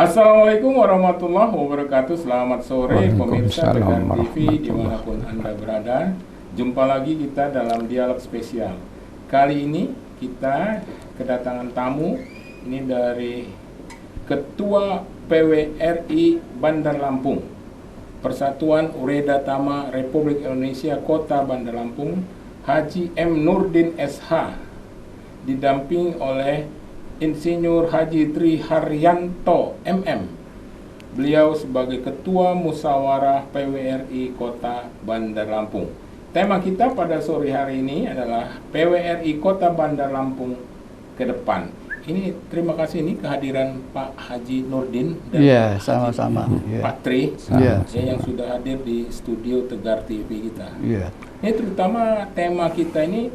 Assalamualaikum warahmatullahi wabarakatuh. Selamat sore pemirsa Tegar TV dimanapun Anda berada. Jumpa lagi kita dalam dialog spesial. Kali ini kita kedatangan tamu. Ini dari Ketua PWRI Bandar Lampung, Persatuan Ureda Tama Republik Indonesia Kota Bandar Lampung, Haji M. Nurdin SH, didamping oleh Insinyur Haji Tri Haryanto MM. Beliau sebagai Ketua Musyawarah PWRI Kota Bandar Lampung. Tema kita pada sore hari ini adalah PWRI Kota Bandar Lampung ke depan. Ini terima kasih ini kehadiran Pak Haji Nurdin dan sama-sama. Pak Tri yang sudah hadir di studio Tegar TV kita. Ini terutama tema kita ini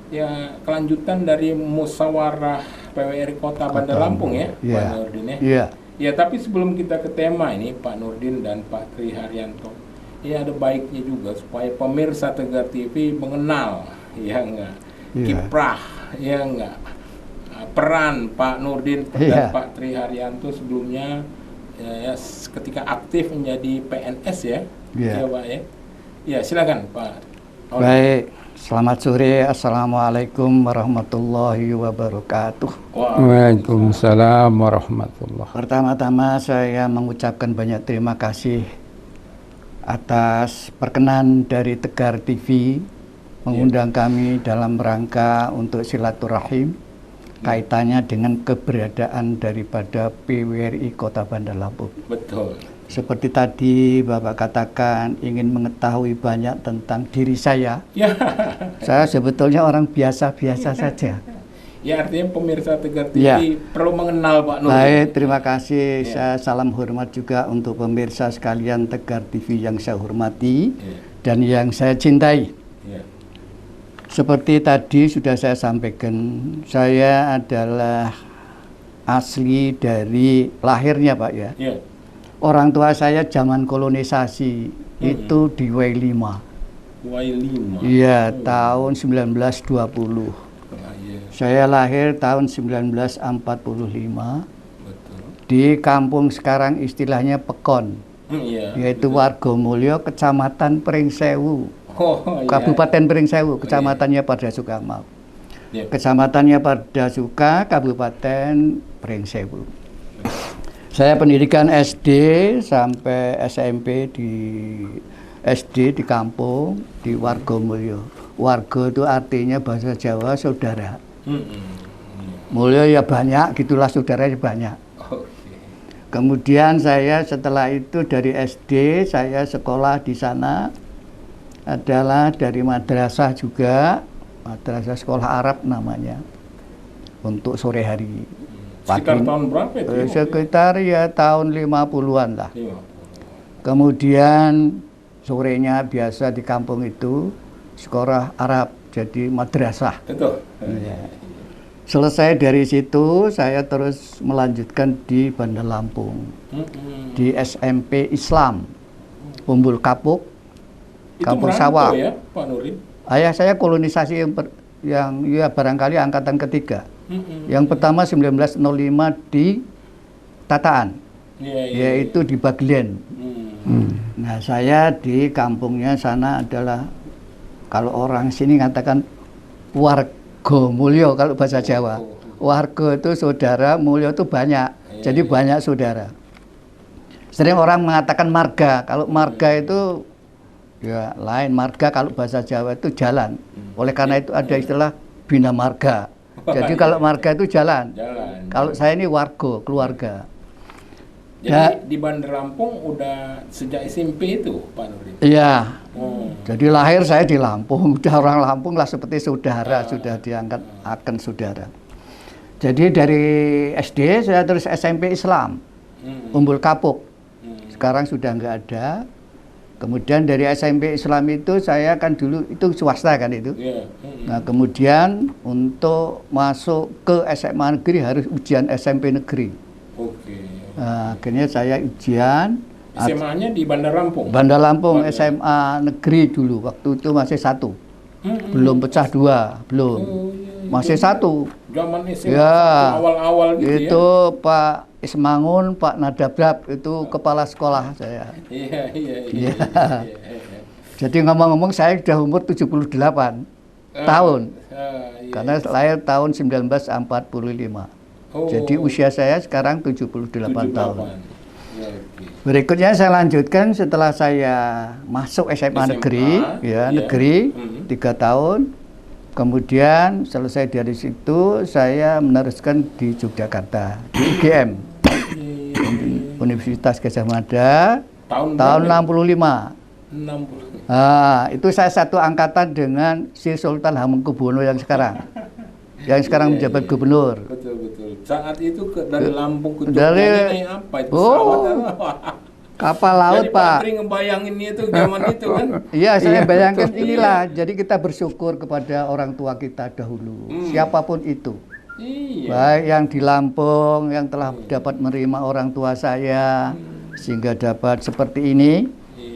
ya kelanjutan dari musyawarah PWRI Kota Bandar Lampung ya, Pak Nurdin ya. Ya, tapi sebelum kita ke tema ini Pak Nurdin dan Pak Tri Haryanto, ini ada baiknya juga supaya pemirsa Tegar TV mengenal kiprah peran Pak Nurdin dan Pak Tri Haryanto sebelumnya ketika aktif menjadi PNS ya. Pak ya. Ya, silakan Pak. Baik. Selamat sore, Assalamualaikum warahmatullahi wabarakatuh. Waalaikumsalam warahmatullahi. Pertama-tama saya mengucapkan banyak terima kasih atas perkenan dari Tegar TV mengundang kami dalam rangka untuk silaturahim kaitannya dengan keberadaan daripada PWRI Kota Bandar Lampung. Betul. Seperti tadi Bapak katakan ingin mengetahui banyak tentang diri saya. Saya sebetulnya orang biasa-biasa saja. Ya, artinya pemirsa Tegar TV perlu mengenal Pak Nurdin. Baik, terima kasih. Saya salam hormat juga untuk pemirsa sekalian Tegar TV yang saya hormati dan yang saya cintai. Seperti tadi sudah saya sampaikan, saya adalah asli dari lahirnya Pak ya. Orang tua saya zaman kolonisasi itu di W5. Iya, tahun 1920. Saya lahir tahun 1945. Di kampung sekarang istilahnya Pekon. Yaitu Wargomulyo, Kecamatan Pringsewu. Kabupaten Pringsewu, kecamatannya Pardasuka, maaf. Kecamatannya Pardasuka, Kabupaten Pringsewu. Saya pendidikan SD sampai SMP di SD di kampung di Wargomulyo. Warga itu artinya bahasa Jawa saudara. Mulyo ya banyak, gitulah saudaranya banyak. Kemudian saya setelah itu dari SD saya sekolah di sana adalah dari madrasah juga, madrasah sekolah Arab namanya, untuk sore hari. Sekitar tahun berapa itu? Sekitar ya tahun 50-an lah. Kemudian sorenya biasa di kampung itu sekolah Arab, jadi madrasah. Betul. Selesai dari situ saya terus melanjutkan di Bandar Lampung, di SMP Islam, Umbul Kapuk, Kampung Sawah. Ya, Pak Nurdin? Ayah saya kolonisasi yang ya barangkali angkatan ketiga. Yang pertama 1905 di Tataan, yaitu di Baglen. Nah, saya di kampungnya sana adalah, kalau orang sini katakan Wargomulyo kalau bahasa Jawa. Warga itu saudara, mulyo itu banyak, jadi banyak saudara. Sering orang mengatakan marga, kalau marga itu ya lain, marga kalau bahasa Jawa itu jalan. Oleh karena itu ada istilah bina marga. Jadi kalau marga itu jalan. Kalau saya ini warga, keluarga. Jadi di Bandar Lampung udah sejak SMP itu, Pak Nurdin? Iya. Jadi lahir saya di Lampung, udah orang Lampung lah seperti saudara, sudah diangkat akan saudara. Jadi dari SD saya terus SMP Islam, Umbul Kapuk. Sekarang sudah nggak ada. Kemudian dari SMP Islam itu saya kan dulu itu swasta kan itu. Nah kemudian untuk masuk ke SMA negeri harus ujian SMP negeri. Nah, akhirnya saya ujian. SMA-nya di Bandar Lampung? Bandar Lampung, SMA negeri dulu, waktu itu masih 1. Belum pecah 2, belum. Masih 1. Zaman SMA awal-awal gitu itu ya? Pak Ismangun, Pak Nadabrab itu kepala sekolah saya. Iya. Jadi ngomong-ngomong saya sudah umur 78 tahun. Iya. Karena lahir tahun 1945. Jadi usia saya sekarang 78 tahun. Ya, oke. Berikutnya saya lanjutkan setelah saya masuk SMA negeri, ya, negeri 3 tahun. Kemudian selesai dari situ saya meneruskan di Yogyakarta, di UGM, Universitas Gadjah Mada, tahun 65. 60. Itu saya satu angkatan dengan si Sultan Hamengkubuwono yang sekarang menjabat gubernur. Betul. Saat itu dari Lampung ke Jogja Dari naik apa itu? Pesawat kapal laut, jadi Pak. Patri ngebayangin itu zaman itu kan? Iya, saya bayangkan inilah. Jadi kita bersyukur kepada orang tua kita dahulu, siapapun itu. Iya. Baik yang di Lampung yang telah dapat menerima orang tua saya sehingga dapat seperti ini.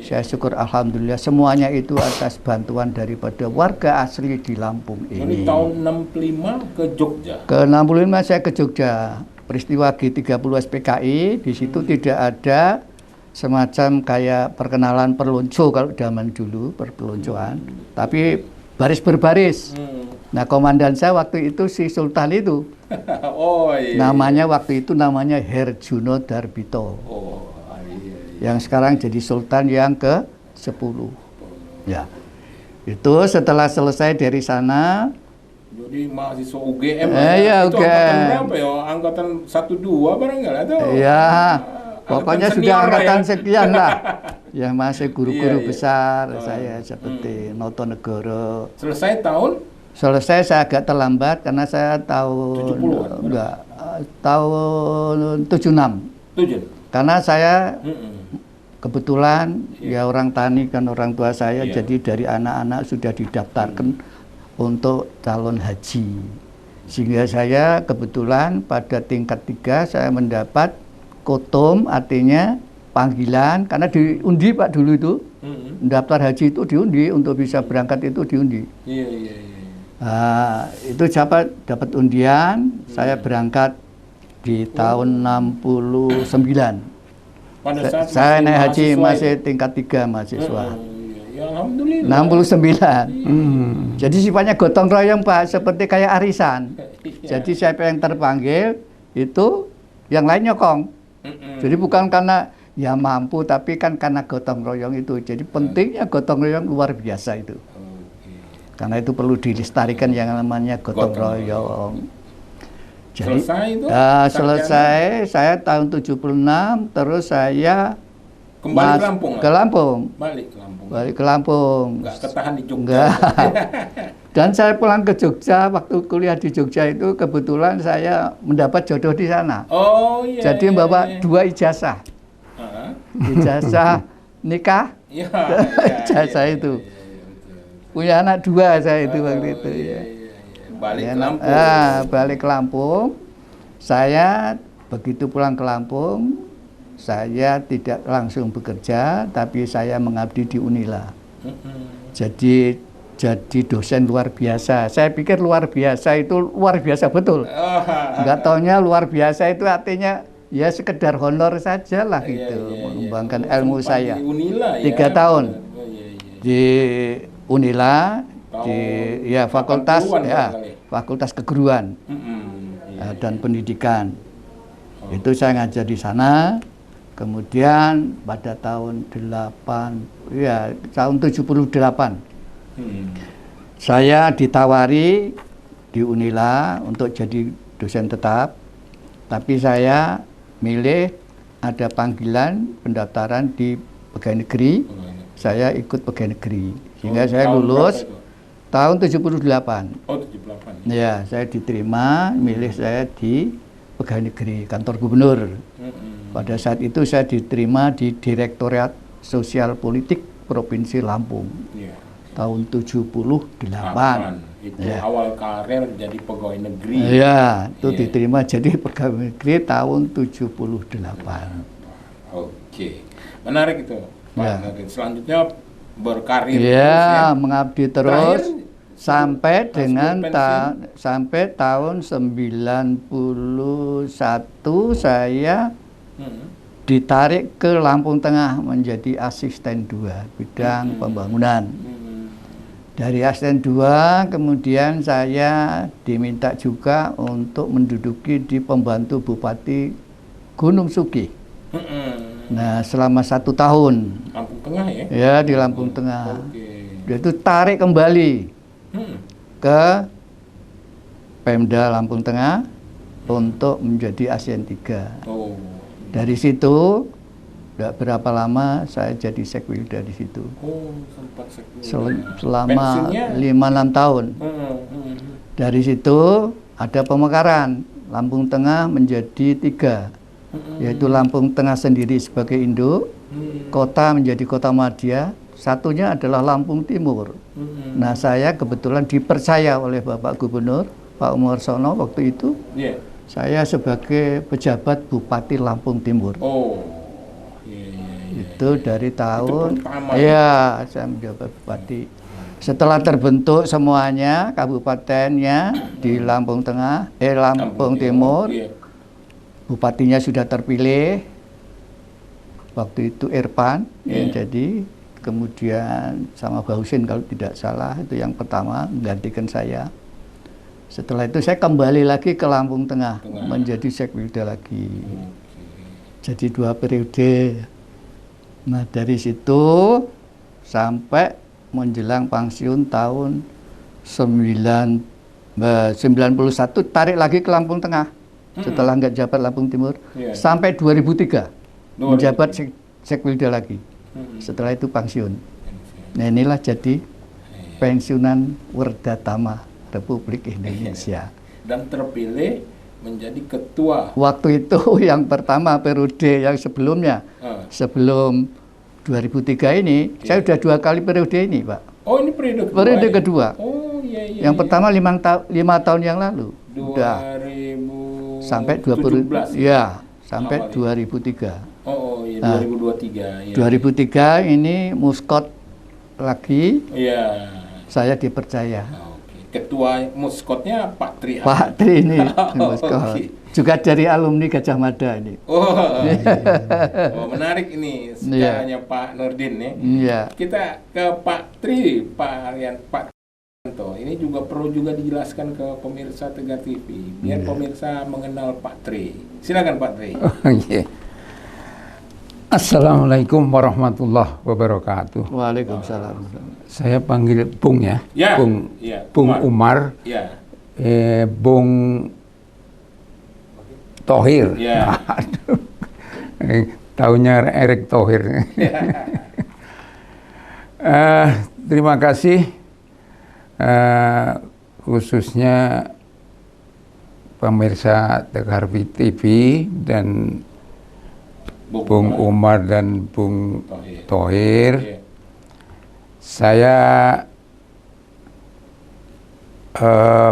Saya syukur alhamdulillah semuanya itu atas bantuan daripada warga asli di Lampung Ini ini. tahun 65 ke Jogja. Ke 65 saya ke Jogja. Peristiwa G30 SPKI, di situ tidak ada semacam kayak perkenalan perlonco kalau zaman dulu, perpeloncoan. Tapi baris berbaris. Nah, komandan saya waktu itu si Sultan itu. Oh iya. Namanya waktu itu namanya Herjuno Darbito. Oh iya. Yang sekarang jadi Sultan yang ke-10. Ya. Itu setelah selesai dari sana. Jadi mahasiswa UGM. Iya, itu UGM. angkatan berapa ya? Angkatan 1-2 barangkali atau? Iya. Pokoknya sudah senior angkatan ya? sekian lah. Ya masih guru-guru Iya. besar saya seperti Noto Negoro. Selesai tahun? Selesai saya agak terlambat karena saya tahun 70-an, enggak, tahun 76. 7. Karena saya kebetulan ya orang tani kan orang tua saya, Iya. jadi dari anak-anak sudah didaftarkan untuk calon haji. Sehingga saya kebetulan pada tingkat 3 saya mendapat kotum, artinya panggilan, karena diundi Pak dulu itu. Daftar haji itu diundi, untuk bisa berangkat itu diundi. Iya. Itu dapat undian, saya berangkat di tahun 69. Pada saat Saya naik haji mahasiswa masih itu? tingkat 3 mahasiswa. Ya alhamdulillah. 69. Jadi sifatnya gotong royong Pak, seperti kayak arisan. Iya. Jadi siapa yang terpanggil itu yang lain nyokong. Jadi bukan karena ya mampu, tapi kan karena gotong royong itu. Jadi pentingnya gotong royong luar biasa itu. Karena itu perlu dilestarikan yang namanya gotong royong. Jadi Selesai itu? selesai saya tahun 76, terus saya Kembali ke Lampung? ke Lampung. Balik ke Lampung. Balik ke Lampung. Nggak ketahan di Jogja? Enggak. Dan saya pulang ke Jogja, waktu kuliah di Jogja itu kebetulan saya mendapat jodoh di sana. Oh iya. Jadi membawa 2 ijazah. Ijazah nikah, Iya. ijazah itu. Punya anak 2 saya itu waktu itu. Iya. Balik Ya, ke Lampung. balik ke Lampung. Saya begitu pulang ke Lampung, saya tidak langsung bekerja, tapi saya mengabdi di Unila. Jadi dosen luar biasa. Saya pikir luar biasa itu luar biasa betul. Enggak taunya luar biasa itu artinya ya sekedar honor saja lah gitu, mengembangkan ilmu saya. Di Unila, 3 tahun. Iya. Di Unila, di ya fakultas 80-an ya, barangkali. fakultas keguruan dan pendidikan. Itu saya ngajar di sana. Kemudian pada tahun 78 saya ditawari di Unila untuk jadi dosen tetap, tapi saya milih ada panggilan pendaftaran di pegawai negeri. Saya ikut pegawai negeri sehingga saya lulus tahun 78. Oh 78. Ya, saya diterima, milih saya di pegawai negeri kantor gubernur. Pada saat itu saya diterima di Direktorat Sosial Politik Provinsi Lampung. Iya. Tahun 78. Itu Ya. awal karir jadi pegawai negeri. Iya, itu Iya. diterima jadi pegawai negeri tahun 78. Oke. Menarik itu, Pak Ya. Nurdin. Selanjutnya berkarir Iya, terus ya. mengabdi Terakhir terus. sampai Pas dengan pensiun? sampai tahun 91 saya ditarik ke Lampung Tengah menjadi asisten 2 bidang pembangunan. Dari asisten 2 kemudian saya diminta juga untuk menduduki di pembantu Bupati Gunung Sugi. Nah, selama 1 tahun. Lampung Tengah ya? Ya, di Lampung Tengah. Oke. Dia itu tarik kembali ke Pemda Lampung Tengah untuk menjadi ASN 3. Oh. Dari situ, tidak berapa lama saya jadi Sekwilda di situ. Oh, sempat sekali. Selama Pensiunnya? 5-6 tahun. Dari situ ada pemekaran. Lampung Tengah menjadi 3. Yaitu Lampung Tengah sendiri sebagai induk, kota menjadi kota madya, satunya adalah Lampung Timur. Nah, saya kebetulan dipercaya oleh Bapak Gubernur Pak Umar Sono waktu itu. Saya sebagai pejabat Bupati Lampung Timur. Oh, itu dari tahun, itu pertama, ya saya menjabat Bupati. Setelah terbentuk semuanya kabupatennya di Lampung Tengah, Lampung Timur, bupatinya sudah terpilih. Waktu itu Irfan yang jadi, kemudian sama Bahusin kalau tidak salah, itu yang pertama menggantikan saya. Setelah itu saya kembali lagi ke Lampung Tengah, menjadi Sekwilda lagi. Jadi 2 periode. Nah, dari situ sampai menjelang pensiun tahun 91 tarik lagi ke Lampung Tengah. Setelah nggak jabat Lampung Timur, sampai 2003 menjabat Sekwilda lagi. Setelah itu pensiun. Nah, inilah jadi pensiunan Werdatama Republik Indonesia. Dan terpilih menjadi ketua. Waktu itu yang pertama periode yang sebelumnya, sebelum 2003 ini, saya sudah 2 kali periode ini, Pak. Oh, ini periode kedua. Periode kedua. Oh, iya. Yang pertama 5 tahun yang lalu. 2000 sampai 2017. Ya, sampai 2003. Oh, iya, nah, 2023. Ya. 2003 ini muskot lagi. Iya. Saya dipercaya. Ketua muskotnya Pak Tri. Pak Tri ini muskot. Juga dari alumni Gajah Mada ini. Oh, menarik ini sejarahnya Pak Nurdin ya. Iya. Kita ke Pak Tri, Pak Trianto. Ini juga perlu juga dijelaskan ke pemirsa Tegar TV, biar pemirsa mengenal Pak Tri. Silakan Pak Tri. Assalamualaikum warahmatullahi wabarakatuh. Waalaikumsalam. Saya panggil Bung ya, Bung Umar, Bung Thohir. Tahunya Erick Thohir. Terima kasih khususnya pemirsa Tegar TV dan Bung Umar dan Bung Thohir. Saya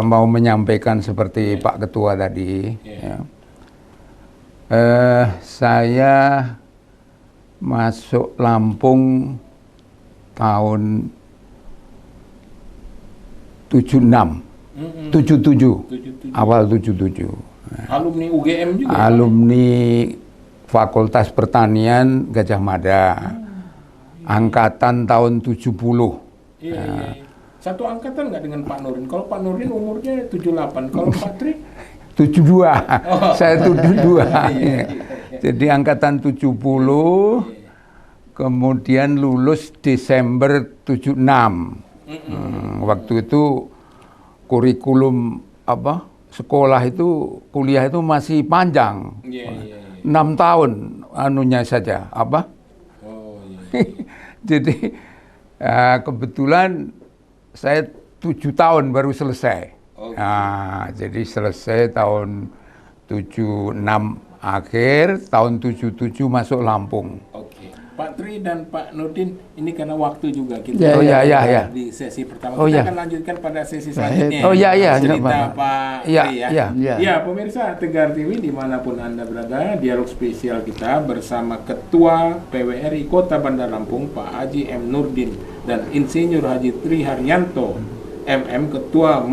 mau menyampaikan seperti Pak Ketua tadi. Saya masuk Lampung tahun 77, awal 77. Alumni UGM juga. Alumni Fakultas Pertanian Gajah Mada, angkatan tahun 70. Iya. Satu angkatan nggak dengan Pak Nurdin? Kalau Pak Nurdin umurnya 78, kalau Pak Tri? 72, saya 72. Jadi angkatan 70, kemudian lulus Desember 76. Waktu itu kurikulum sekolah itu, kuliah itu masih panjang. 6 tahun anunya saja jadi kebetulan saya 7 tahun baru selesai. Jadi selesai tahun 76 akhir, tahun 77 masuk Lampung. Pak Tri dan Pak Nurdin, ini karena waktu juga kita di sesi pertama. Kita akan lanjutkan pada sesi selanjutnya. Cerita Pak Tri ya. Pemirsa Tegar TV dimanapun Anda berada, dialog spesial kita bersama Ketua PWRI Kota Bandar Lampung Pak Haji M. Nurdin dan Insinyur Haji Tri Haryanto Ketua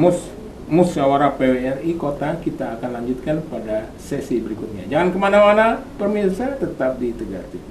Musyawarah PWRI Kota. Kita akan lanjutkan pada sesi berikutnya. Jangan kemana-mana, pemirsa, tetap di Tegar TV.